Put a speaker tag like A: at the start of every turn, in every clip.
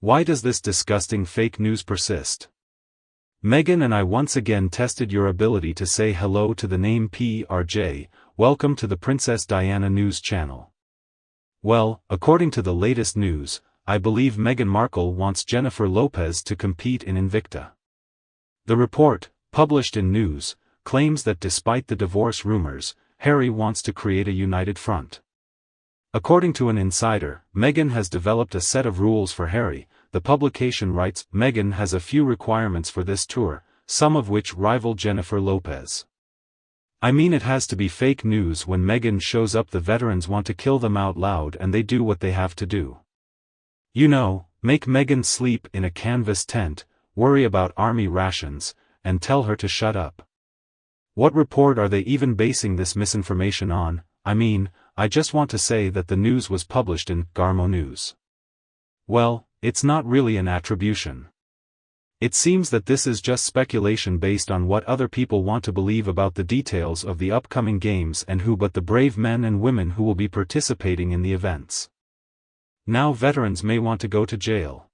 A: Why does this disgusting fake news persist? Meghan and I once again tested your ability to say hello to the name PRJ. Welcome to the Princess Diana News channel. Well, according to the latest news, I believe Meghan Markle wants Jennifer Lopez to compete in Invicta. The report, published in News, claims that despite the divorce rumors, Harry wants to create a united front. According to an insider, Meghan has developed a set of rules for Harry. The publication writes, Meghan has a few requirements for this tour, some of which rival Jennifer Lopez. I mean, it has to be fake news when Meghan shows up. The veterans want to kill them out loud and they do what they have to do. You know, make Meghan sleep in a canvas tent, worry about army rations, and tell her to shut up. What report are they even basing this misinformation on? I mean, I just want to say that the news was published in Garmo News. Well, it's not really an attribution. It seems that this is just speculation based on what other people want to believe about the details of the upcoming games and who but the brave men and women who will be participating in the events. Now veterans may want to go to jail.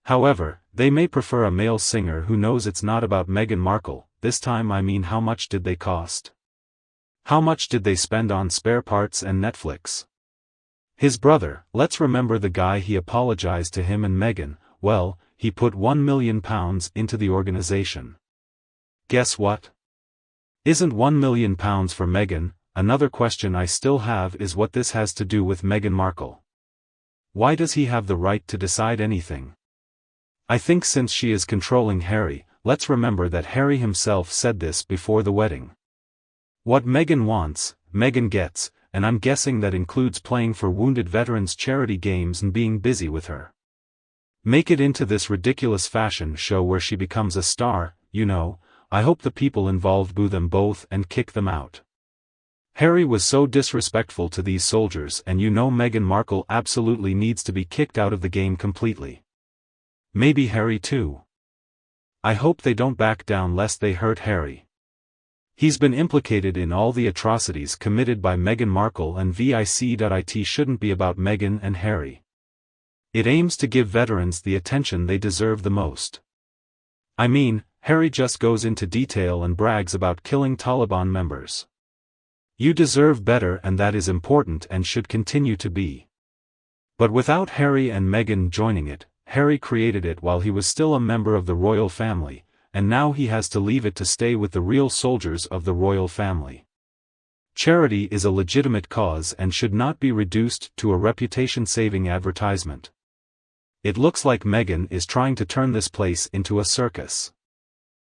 A: However, they may prefer a male singer who knows it's not about Meghan Markle. This time I mean, how much did they cost? How much did they spend on spare parts and Netflix? His brother, let's remember the guy, he apologized to him and Meghan. Well, he put £1 million into the organization. Guess what? Isn't £1 million for Meghan? Another question I still have is what this has to do with Meghan Markle. Why does he have the right to decide anything? I think since she is controlling Harry, let's remember that Harry himself said this before the wedding. What Meghan wants, Meghan gets, and I'm guessing that includes playing for wounded veterans charity games and being busy with her. Make it into this ridiculous fashion show where she becomes a star, you know. I hope the people involved boo them both and kick them out. Harry was so disrespectful to these soldiers, and you know Meghan Markle absolutely needs to be kicked out of the game completely. Maybe Harry too. I hope they don't back down lest they hurt Harry. He's been implicated in all the atrocities committed by Meghan Markle, and Vic.it shouldn't be about Meghan and Harry. It aims to give veterans the attention they deserve the most. I mean, Harry just goes into detail and brags about killing Taliban members. You deserve better, and that is important and should continue to be. But without Harry and Meghan joining it, Harry created it while he was still a member of the royal family, and now he has to leave it to stay with the real soldiers of the royal family. Charity is a legitimate cause and should not be reduced to a reputation-saving advertisement. It looks like Meghan is trying to turn this place into a circus.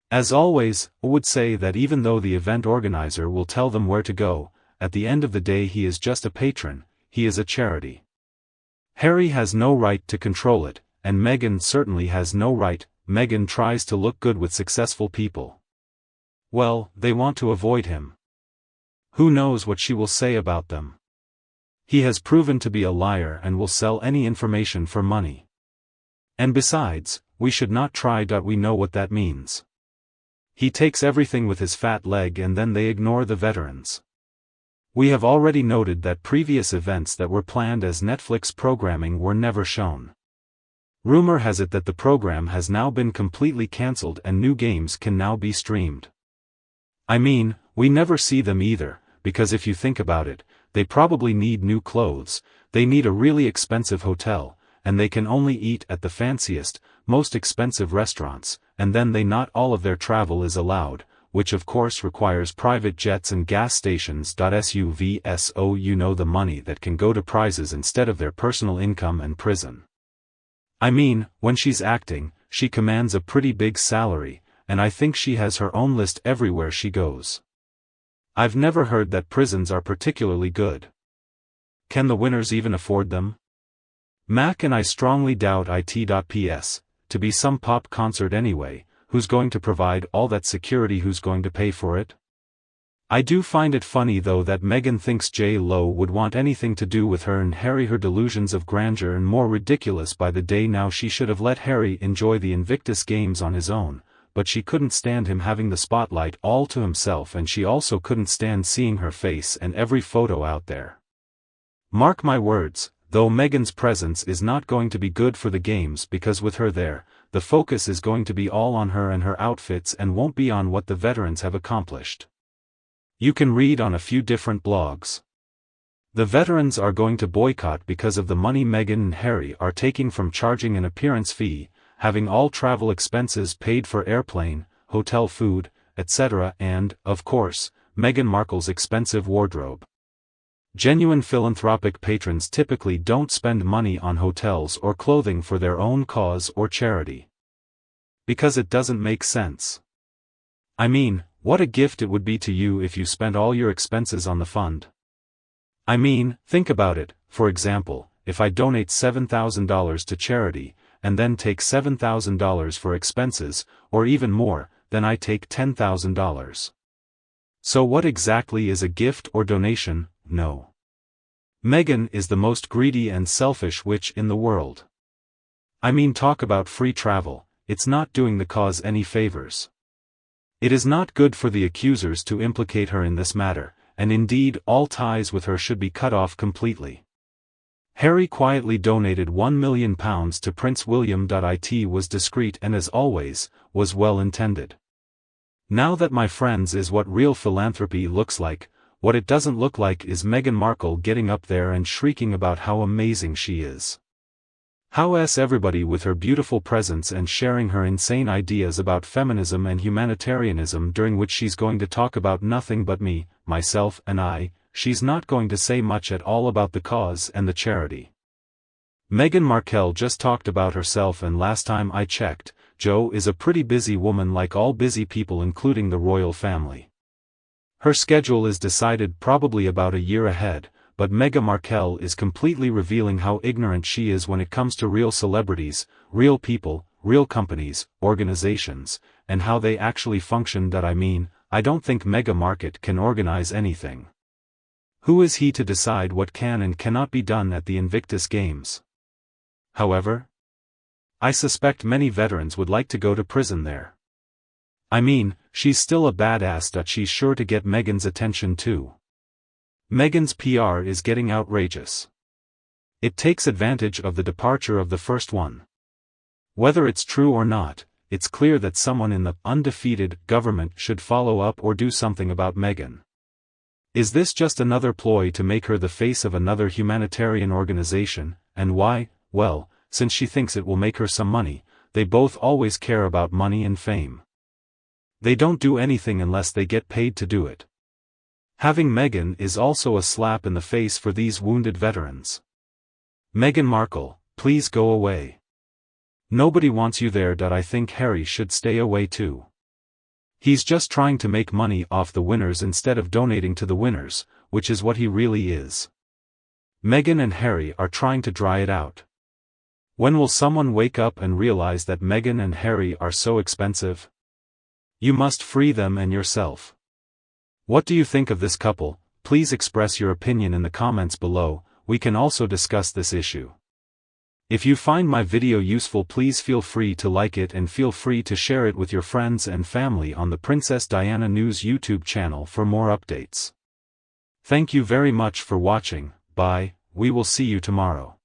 A: As always, I would say that even though the event organizer will tell them where to go, at the end of the day he is just a patron, he is a charity. Harry has no right to control it, and Meghan certainly has no right. Meghan tries to look good with successful people. Well, they want to avoid him. Who knows what she will say about them? He has proven to be a liar and will sell any information for money. And besides, we should not try. We know what that means. He takes everything with his fat leg and then they ignore the veterans. We have already noted that previous events that were planned as Netflix programming were never shown. Rumor has it that the program has now been completely cancelled and new games can now be streamed. I mean, we never see them either, because if you think about it, they probably need new clothes, they need a really expensive hotel, and they can only eat at the fanciest, most expensive restaurants, and then not all of their travel is allowed, which of course requires private jets and gas stations. So you know, the money that can go to prizes instead of their personal income and prison. I mean, when she's acting, she commands a pretty big salary, and I think she has her own list everywhere she goes. I've never heard that prisons are particularly good. Can the winners even afford them? Mac and I strongly doubt it. To be some pop concert anyway, who's going to provide all that security, who's going to pay for it? I do find it funny though that Meghan thinks J.Lo would want anything to do with her and Harry. Her delusions of grandeur are more ridiculous by the day now. She should have let Harry enjoy the Invictus Games on his own, but she couldn't stand him having the spotlight all to himself, and she also couldn't stand seeing her face and every photo out there. Mark my words, though Meghan's presence is not going to be good for the games because with her there, the focus is going to be all on her and her outfits and won't be on what the veterans have accomplished. You can read on a few different blogs. The veterans are going to boycott because of the money Meghan and Harry are taking from charging an appearance fee, having all travel expenses paid for airplane, hotel food, etc. and, of course, Meghan Markle's expensive wardrobe. Genuine philanthropic patrons typically don't spend money on hotels or clothing for their own cause or charity. Because it doesn't make sense. I mean, what a gift it would be to you if you spent all your expenses on the fund. I mean, think about it. For example, if I donate $7,000 to charity, and then take $7,000 for expenses, or even more, then I take $10,000. So what exactly is a gift or donation? No. Meghan is the most greedy and selfish witch in the world. I mean, talk about free travel, it's not doing the cause any favors. It is not good for the accusers to implicate her in this matter, and indeed all ties with her should be cut off completely. Harry quietly donated £1 million to Prince William. It was discreet and as always, was well intended. Now that my friends is what real philanthropy looks like. What it doesn't look like is Meghan Markle getting up there and shrieking about how amazing she is. How everybody with her beautiful presence and sharing her insane ideas about feminism and humanitarianism during which she's going to talk about nothing but me, myself and I, she's not going to say much at all about the cause and the charity. Meghan Markle just talked about herself and last time I checked, Jo is a pretty busy woman like all busy people including the royal family. Her schedule is decided probably about a year ahead, but Meghan Markle is completely revealing how ignorant she is when it comes to real celebrities, real people, real companies, organizations, and how they actually function. I mean, I don't think Meghan Markle can organize anything. Who is he to decide what can and cannot be done at the Invictus Games? However, I suspect many veterans would like to go to prison there. I mean, she's still a badass. She's sure to get Meghan's attention too. Meghan's PR is getting outrageous. It takes advantage of the departure of the first one. Whether it's true or not, it's clear that someone in the undefeated government should follow up or do something about Meghan. Is this just another ploy to make her the face of another humanitarian organization, and why? Well, since she thinks it will make her some money. They both always care about money and fame. They don't do anything unless they get paid to do it. Having Meghan is also a slap in the face for these wounded veterans. Meghan Markle, please go away. Nobody wants you there. I think Harry should stay away too. He's just trying to make money off the winners instead of donating to the winners, which is what he really is. Meghan and Harry are trying to dry it out. When will someone wake up and realize that Meghan and Harry are so expensive? You must free them and yourself. What do you think of this couple? Please express your opinion in the comments below. We can also discuss this issue. If you find my video useful, please feel free to like it and feel free to share it with your friends and family on the Princess Diana News YouTube channel for more updates. Thank you very much for watching. Bye, we will see you tomorrow.